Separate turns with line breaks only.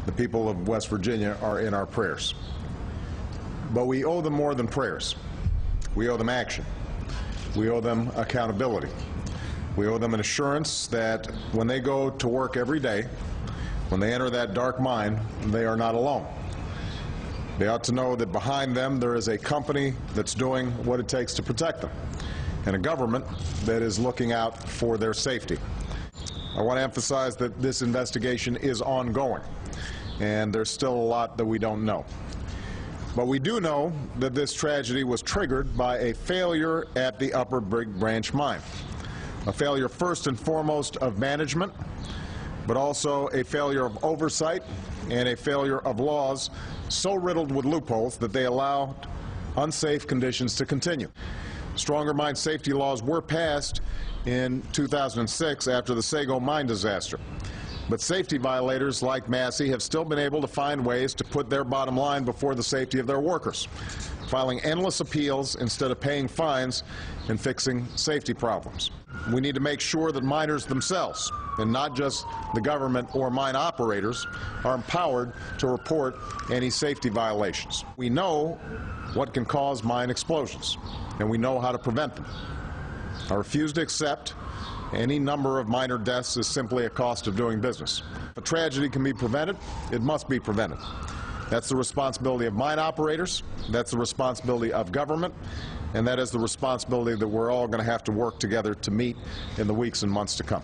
the people of West Virginia are in our prayers. But we owe them more than prayers. We owe them action. We owe them accountability. We owe them an assurance that when they go to work every day, when they enter that dark mine, they are not alone. They ought to know that behind them there is a company that's doing what it takes to protect them, and a government that is looking out for their safety. I want to emphasize that this investigation is ongoing, and there's still a lot that we don't know. But we do know that this tragedy was triggered by a failure at the Upper Big Branch mine. A failure first and foremost of management, but also a failure of oversight and a failure of laws so riddled with loopholes that they allowed unsafe conditions to continue. Stronger mine safety laws were passed in 2006 after the Sago mine disaster. But safety violators like Massey have still been able to find ways to put their bottom line before the safety of their workers, filing endless appeals instead of paying fines and fixing safety problems. We need to make sure that miners themselves, and not just the government or mine operators, are empowered to report any safety violations. We know what can cause mine explosions, and we know how to prevent them. I refuse to accept any number of miner deaths as simply a cost of doing business. If a tragedy can be prevented, it must be prevented. That's the responsibility of mine operators, that's the responsibility of government, and that is the responsibility that we're all going to have to work together to meet in the weeks and months to come.